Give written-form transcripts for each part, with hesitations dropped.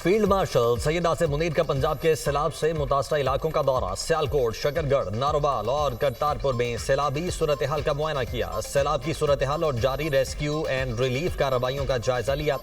Field marshal Syed Asim Munir का पंजाब के सैलाब से मुतासरा इलाकों का दौरा, सियालकोट, शकरगढ़, नारोवाल और करतारपुर में सैलाबी सूरत हाल का मुआयना किया। सैलाब की सूरत हाल और जारी रेस्क्यू एंड रिलीफ कार्रवाइयों का जायजा लिया।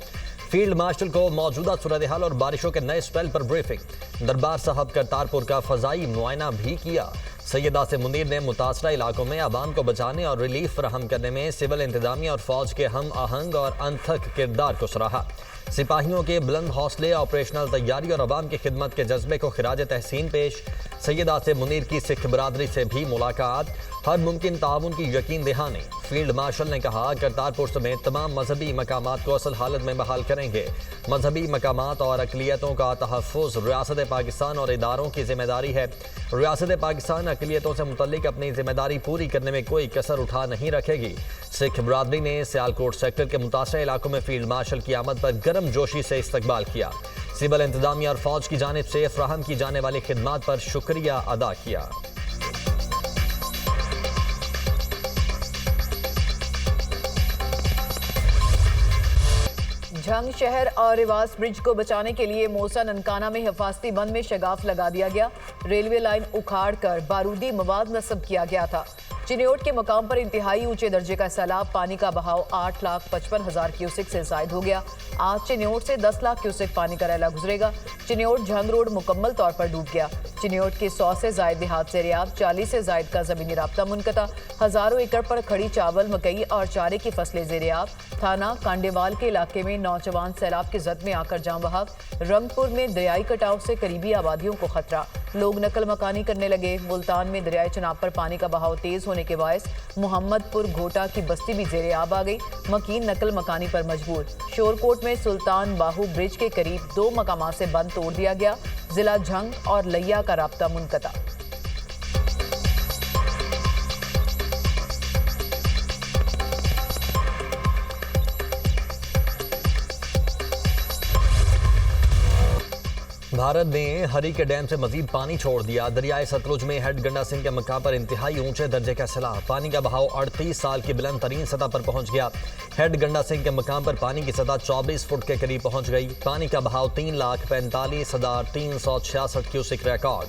फील्ड मार्शल को मौजूदा सूरत हाल और बारिशों के नए स्पेल पर ब्रीफिंग। दरबार साहब करतारपुर का फजाई मुआयना भी किया। सैयद आसिम मुनीर ने मुतासरा इलाकों में आवाम को बचाने और रिलीफ फराहम करने में सिविल इंतजामिया और फौज के हम आहंग और अनथक किरदार को सराहा। सिपाहियों के बुलंद हौसले, ऑपरेशनल तैयारी और अवाम की खिदमत के जज्बे को खिराज तहसीन पेश। सैयद आसिम मुनीर की सिख बरादरी से भी मुलाकात, हर मुमकिन ताउन की यकीन दहानी। फील्ड मार्शल ने कहा, करतारपुर समेत तमाम मजहबी मकामात को असल हालत में बहाल करेंगे। मजहबी मकामात और अकलियतों का तहफ़्फ़ुज़ रियासत पाकिस्तान और इदारों की जिम्मेदारी है। रियासत पाकिस्तान अकलियतों से मुतल्लिक अपनी जिम्मेदारी पूरी करने में कोई कसर उठा नहीं रखेगी। सिख बरादरी ने सियालकोट सेक्टर के मुतासरा इलाकों में फील्ड मार्शल की आमद पर गर्म जोशी से इस्तकबाल किया। सिविल इंतजामिया और फौज की जानिब से फराहम की जाने वाली खिदमात पर शुक्रिया अदा किया। झंग शहर और रिवास ब्रिज को बचाने के लिए मोसा ननकाना में हिफाजती बंद में शगाफ लगा दिया गया। रेलवे लाइन उखाड़ कर बारूदी मवाद नस्ब किया गया था। चिन्योट के मकाम पर इंतहाई ऊंचे दर्जे का सैलाब, पानी का बहाव 8,55,000 क्यूसिक से जायद हो गया। आज चिन्योट से 10 लाख क्यूसिक पानी का रैला गुजरेगा। चिन्योट झंग रोड मुकम्मल तौर पर डूब गया। चिन्योट के 100 से जायद देहात से रियाब, 40 से जायद का जमीनी राब्ता मुनक़ता। हजारों एकड़ पर खड़ी चावल, मकई और चारे की फसलें ज़ेर-ए-आब। थाना कांडेवाल के इलाके में नौजवान सैलाब की जद में आकर जाँ बहक। रंगपुर में दरियाई कटाव से करीबी आबादियों को खतरा, लोग नकल मकानी करने लगे। मुल्तान में दरियाई चनाब पर पानी का बहाव तेज होने के बायस मोहम्मदपुर घोटा की बस्ती भी ज़ेर-ए-आब आ गई। मकीन नकल मकानी पर मजबूर। शोरकोट में सुल्तान बाहू ब्रिज के करीब 2 मकामात से बंद तोड़ दिया गया। जिला झंग और लैया का राब्ता मुनक़ता। भारत ने हरी के डैम से मजीद पानी छोड़ दिया। दरियाए सतलुज में हेड गंडा सिंह के मकाम पर इंतहाई ऊंचे दर्जे का सैलाब, पानी का बहाव 38 साल की बुलंद तरीन सतह पर पहुंच गया। हेड गंडा सिंह के मकाम पर पानी की सतह 24 फुट के करीब पहुंच गई। पानी का बहाव 3,45,366 क्यूसिक रिकॉर्ड।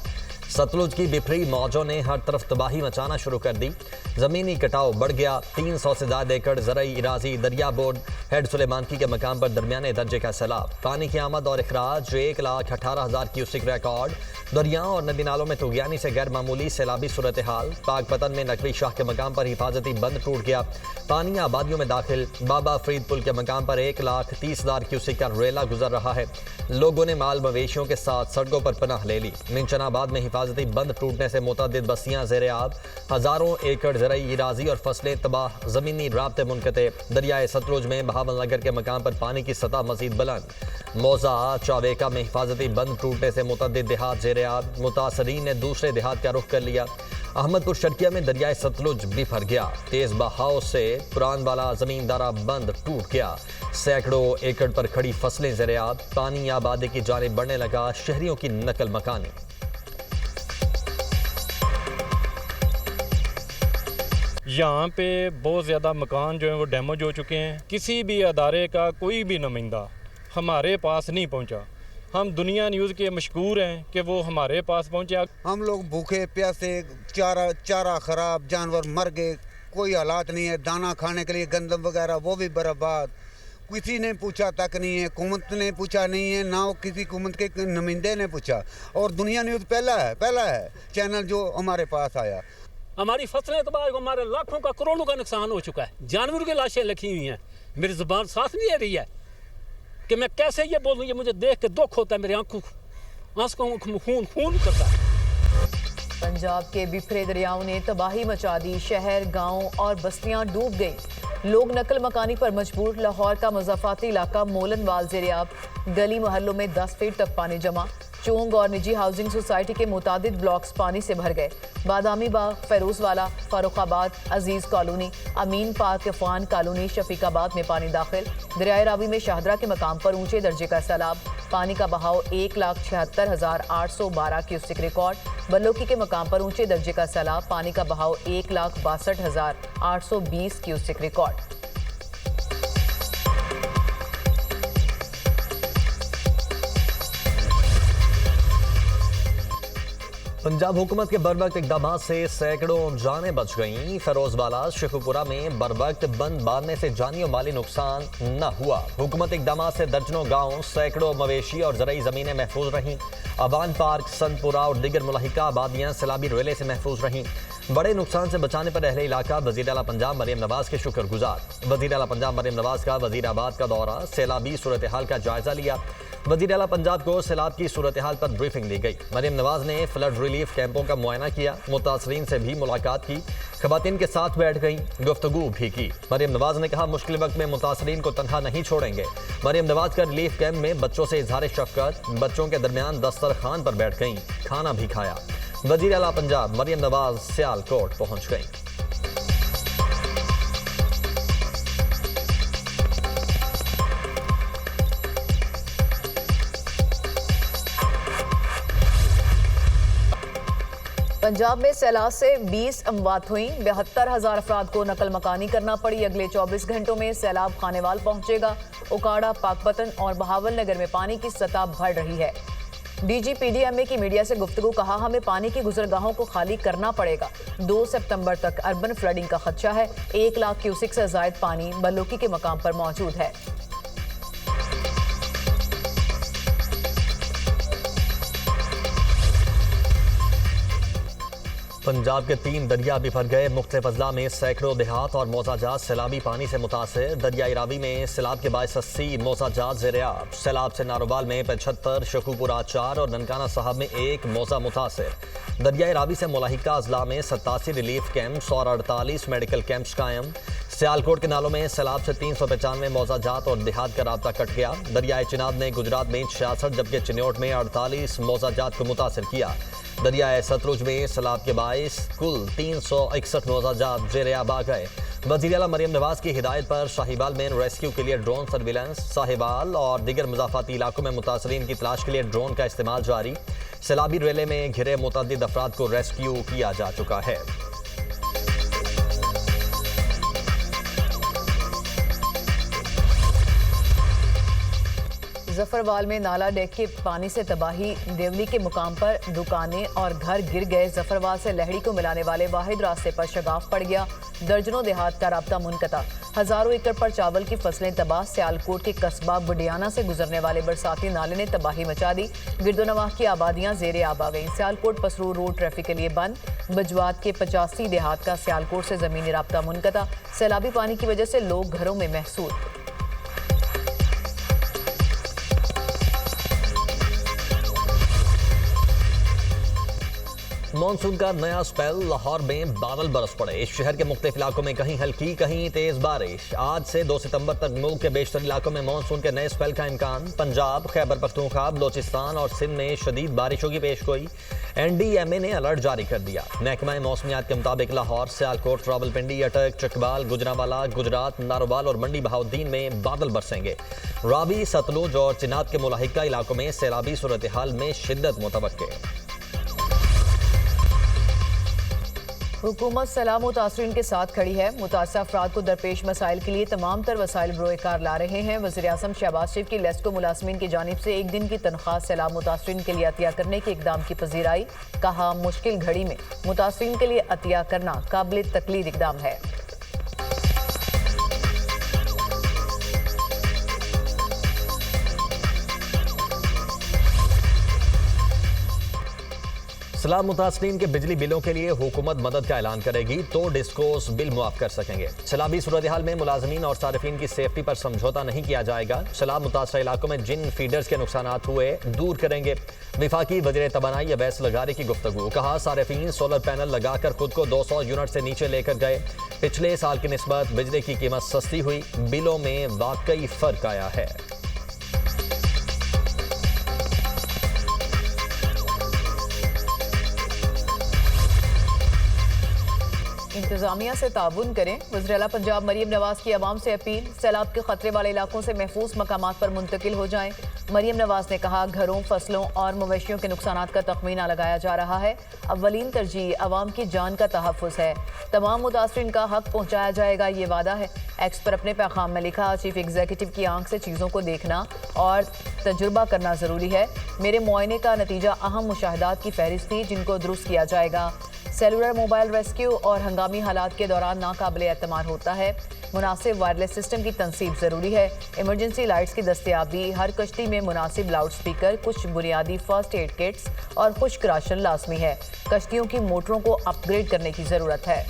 सतलुज की बिफरी मौजों ने हर तरफ तबाही मचाना शुरू कर दी। जमीनी कटाव बढ़ गया। 300 से ज्यादा एकड़ ज़रई इराजी दरिया बोर्ड हेड सुलेमानकी के मकाम पर दरमियाने दर्जे का सैलाब। पानी की आमद और अखराज 1,18,000 क्यूसिक रिकॉर्ड। दरियाओं और नदी नालों में तुगयानी से गैर मामूली सैलाबी सूरत हाल। पाकपतन में नकवी शाह के मकाम पर हिफाजती बंद टूट गया। पानी आबादियों में दाखिल। बाबा फरीद पुल के मकाम पर 1,30,000 क्यूसिक का रेला गुजर रहा है। लोगों ने माल मवेशियों के साथ सड़कों पर पनाह ले ली। मिंचनाबाद में हिफाजती बंद टूटने से मुतअद्दिद बस्तियां ज़ेर-ए-आब, हजारों एकड़ ज़रई इराजी और फसलें तबाह, जमीनी राब्ते मुनक़ते। दरियाए सतलुज में बहावल नगर के मकाम पर पानी की सतह मजीद बुलंद। मौजा चावेका में हिफाजती बंद टूटने से मुतअद्दिद देहात ज़ेर-ए-आब, मुतासरीन ने दूसरे देहात का रुख कर लिया। अहमदपुर शर्किया में दरियाए सतलुज बिफर गया। तेज बहाव से पुरान वाला जमींदारा बंद टूट गया। सैकड़ों एकड़ पर खड़ी फसलें ज़ेर-ए-आब। पानी आबादी की जानिब बढ़ने लगा। शहरियों की नकल मकानी। यहाँ पे बहुत ज़्यादा मकान जो हैं वो डैमेज हो चुके हैं। किसी भी अदारे का कोई भी नुमाइंदा हमारे पास नहीं पहुँचा। हम दुनिया न्यूज़ के मशहूर हैं कि वो हमारे पास पहुँचे। हम लोग भूखे प्यासे, चारा ख़राब, जानवर मर गए, कोई हालात नहीं है। दाना खाने के लिए गंदम वगैरह वो भी बर्बाद। किसी ने पूछा तक नहीं है, हुकूमत ने पूछा नहीं है, ना वो किसी हुकूमत के नुमाइंदे ने पूछा। और दुनिया न्यूज़ पहला है चैनल जो हमारे पास आया। हमारी फसलें तबाह, हमारे लाखों का करोड़ों का नुकसान हो चुका है। जानवरों की लाशें लिखी हुई हैं। मेरी ज़ुबान साथ नहीं दे रही है कि मैं कैसे ये बोलूँ। ये मुझे देख के दुख होता है, मेरी आंखों खून करता है। पंजाब के बिफरे दरियाओं ने तबाही मचा दी। शहर, गांव और बस्तियां डूब गईं। लोग नकल मकानी पर मजबूर। लाहौर का मुज़फ़्फ़राती इलाका मोलनवाल ज़ेर-ए-आब, गली मोहल्लों में 10 फीट तक पानी जमा। चोंग और निजी हाउसिंग सोसाइटी के मुतादिद ब्लॉक्स पानी से भर गए। बादामी बाग, फेरोजवाला, फारुखाबाद, अजीज कॉलोनी, अमीन पार्क, अफवान कॉलोनी, शफीकाबाद में पानी दाखिल। दरियाए रावी में शाहदरा के मकाम पर ऊंचे दर्जे का सैलाब। पानी का बहाव 1,76,812 क्यूसिक रिकॉर्ड। बल्लोकी के मकाम पर ऊंचे दर्जे का सैलाब। पानी का बहाव 1,62,820 क्यूसिक रिकॉर्ड। पंजाब हुकूमत के बरवक्त इकदाम से सैकड़ों जानें बच गईं। फरोजबाला शेखुपुरा में बरवक्त बंद बांधने से जानी और माली नुकसान न हुआ। हुकूमत इकदाम से दर्जनों गांव, सैकड़ों मवेशी और ज़रई ज़मीनें महफूज रहीं। अवान पार्क, संतपुरा और दीगर मुलाहिका आबादियां सैलाबी रेले से महफूज रहीं। बड़े नुकसान से बचाने पर अहले इलाका वज़ीर आला पंजाब मरियम नवाज के शुक्रगुजार। वज़ीर आला पंजाब मरियम नवाज का वज़ीराबाद का दौरा, सैलाबी सूरत हाल का जायजा लिया। वज़ीर आला पंजाब को सैलाब की सूरत हाल पर ब्रीफिंग दी गई। मरियम नवाज ने फ्लड रिलीफ कैंपों का मुआयना किया, मुतासरीन से भी मुलाकात की, खवातीन के साथ बैठ गई, गुफ्तगू भी की। मरियम नवाज ने कहा, मुश्किल वक्त में मुतासरीन को तनहा नहीं छोड़ेंगे। मरियम नवाज का रिलीफ कैंप में बच्चों से इजहार शफकत, बच्चों के दरमियान दस्तरखान पर बैठ गईं, खाना भी खाया। वज़ीर आला पंजाब मरियम नवाज सियालकोट पहुंच गईं। पंजाब में सैलाब से 20 अमवात हुई, 72,000 अफराद को नकल मकानी करना पड़ी। अगले 24 घंटों में सैलाब खानेवाल पहुंचेगा। उकाड़ा, पाकपतन और बहावल नगर में पानी की सतह बढ़ रही है। DGPDMA की मीडिया से गुफ्तगू, कहा, हमें पानी की गुजरगाहों को खाली करना पड़ेगा। 2 सितंबर तक अर्बन फ्लडिंग का खदशा है। 1 लाख क्यूसिक से जायद पानी बलोकी के मकाम पर मौजूद है। पंजाब के 3 दरिया भी भर गए। मुख्तलिफ अजला में सैकड़ों देहात और मौजाजात सैलाबी पानी से मुतासर। दरियाई रावी में सैलाब के बायस 80 मौजाजात ज़ेर-ए-आब। सैलाब से नारोबाल में 75, शेखुपुरा 4 और ननकाना साहब में 1 मौजा मुतासर। दरियाई रावी से मुलाहिका अजला में 87 रिलीफ कैंप्स और 48 मेडिकल कैंप्स कायम। सियालकोट के नालों में सैलाब से 395 मौजाजात और देहात का राब्ता कट गया। दरियाए चिनाब ने गुजरात में 66 जबकि चिन्योट में 48 मौजाजात को मुतासर किया। दरियाए सतलुज में सैलाब के बायस कुल 361 मौजाजात ज़ेर-ए-आब आ गए। वज़ीर आला मरियम नवाज की हिदायत पर शाहीबाल में रेस्क्यू के लिए ड्रोन सर्विलेंस, साहिबाल और दीगर मुज़ाफ़ाती इलाकों में मुतासरीन की तलाश के लिए ड्रोन का इस्तेमाल जारी। सैलाबी रेले में घिरे मुतअद्दिद अफराद को रेस्क्यू किया जा चुका है। जफरवाल में नाला डेक के पानी से तबाही, देवली के मुकाम पर दुकानें और घर गिर गए। जफरवाल से लहड़ी को मिलाने वाले वाहिद रास्ते पर शगाफ पड़ गया। दर्जनों देहात का राब्ता मुनक़ता। हजारों एकड़ पर चावल की फसलें तबाह। सियालकोट के कस्बा बुडियाना से गुजरने वाले बरसाती नाले ने तबाही मचा दी। गिरदोनवाह की आबादियां ज़ेर-ए-आब आ गईं। सियालकोट पसरूर रोड ट्रैफिक के लिए बंद। बजवात के 85 देहात का सियालकोट से ज़मीनी राब्ता मुनक़ता। सैलाबी पानी की वजह से लोग घरों में महसूर। मॉनसून का नया स्पेल। लाहौर में बादल बरस पड़े। शहर के मुख्तलिफ इलाकों में कहीं हल्की कहीं तेज बारिश। आज से 2 सितंबर तक मुल्क के बेशतर इलाकों में मॉनसून के नए स्पेल का इम्कान। पंजाब, खैबर पख्तूनख्वा, बलोचिस्तान और सिंध में शदीद बारिशों की पेशगोई। NDMA ने अलर्ट जारी कर दिया। महकमा मौसमियात के मुताबिक लाहौर, सियालकोट, रावलपिंडी, अटक, चकवाल, गुजरांवाला, गुजरात, नारोबाल और मंडी बहाउद्दीन में बादल बरसेंगे। रावी, सतलुज और चिनाब के मुलाहिका इलाकों में सैलाबी सूरत हाल में शिद्दत मुतवक्के। हुकूमत सैलाब मुतासरीन के साथ खड़ी है। मुतासर अफराद को दरपेश मसाइल के लिए तमाम तर वसाइल बरोकार ला रहे हैं। वज़ीर आज़म शहबाज शरीफ की लेस्को मुलाजमीन की जानिब से 1 दिन की तनख्वाह सैलाब मुतासरीन के लिए अतिया करने के इकदाम की पजीराई। कहा, मुश्किल घड़ी में मुतासरीन के लिए अतिया करना काबिल तकलीद इकदाम है। सैलाब मुतासरीन के बिजली बिलों के लिए हुकूमत मदद का ऐलान करेगी तो डिस्कोस बिल मुआफ कर सकेंगे। सैलाबी सूरत हाल में मुलाजमीन और सारिफीन की सेफ्टी पर समझौता नहीं किया जाएगा। सैलाब मुतासर इलाकों में जिन फीडर्स के नुकसानात हुए दूर करेंगे। विफाकी वज़ीर तवानाई अवैस लगारी की गुफ्तगू। कहा, सारिफीन सोलर पैनल लगाकर खुद को 200 यूनिट से नीचे लेकर गए। पिछले साल की निस्बत बिजली की कीमत सस्ती हुई। बिलों में वाकई फर्क आया है। इंतजामिया से ताउन करें। वज़ीर-ए-आला पंजाब मरीम नवाज की आवाम से अपील, सैलाब के खतरे वाले इलाकों से महफूज मकामात पर मुंतकिल हो जाएं। मरीम नवाज ने कहा, घरों, फसलों और मवेशियों के नुकसानात का तखमीना लगाया जा रहा है। अव्वलीन तरजीह आवाम की जान का तहफ़्फ़ुज़ है। तमाम मुतासरीन का हक पहुँचाया जाएगा, ये वादा है। एक्स पर अपने पैगाम में लिखा, चीफ एग्जीक्यूटिव की आंख से चीज़ों को देखना और तजुर्बा करना ज़रूरी है। मेरे मुआयने का नतीजा अहम मुशाहिदात की फहरिस्त थी, जिनको दुरुस्त किया जाएगा। सेलुलर मोबाइल रेस्क्यू और हंगामी हालात के दौरान नाकाबिले एतमाद होता है। मुनासिब वायरलेस सिस्टम की तनसीब ज़रूरी है। इमरजेंसी लाइट्स की दस्तयाबी, हर कश्ती में मुनासिब लाउड स्पीकर, कुछ बुनियादी फर्स्ट एड किट्स और खुश्क राशन लाजमी है। कश्तियों की मोटरों को अपग्रेड करने की ज़रूरत है।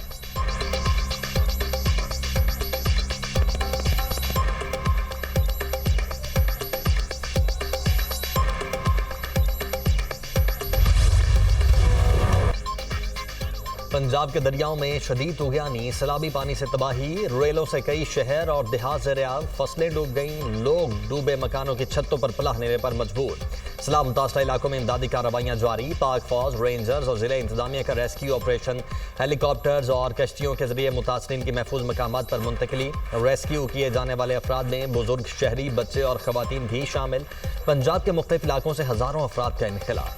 पंजाब के दरियाओं में शदीद तूफ़ानी, सैलाबी पानी से तबाही, रेलों से कई शहर और देहात ज़ेर-ए-आब, फसलें डूब गईं, लोग डूबे मकानों की छतों पर पनाह लेने पर मजबूर। सैलाब मुतासरा इलाकों में इमदादी कार्रवाइयाँ जारी। पाक फौज, रेंजर्स और ज़िले इंतजामिया का रेस्क्यू ऑपरेशन, हेलीकॉप्टर्स और कश्तियों के जरिए मुतासरीन की महफूज मकामात पर मुंतकिली। रेस्क्यू किए जाने वाले अफराद में बुजुर्ग, शहरी, बच्चे और खवातीन भी शामिल। पंजाब के मुख्तलिफ इलाकों से हज़ारों अफराद का इनखला।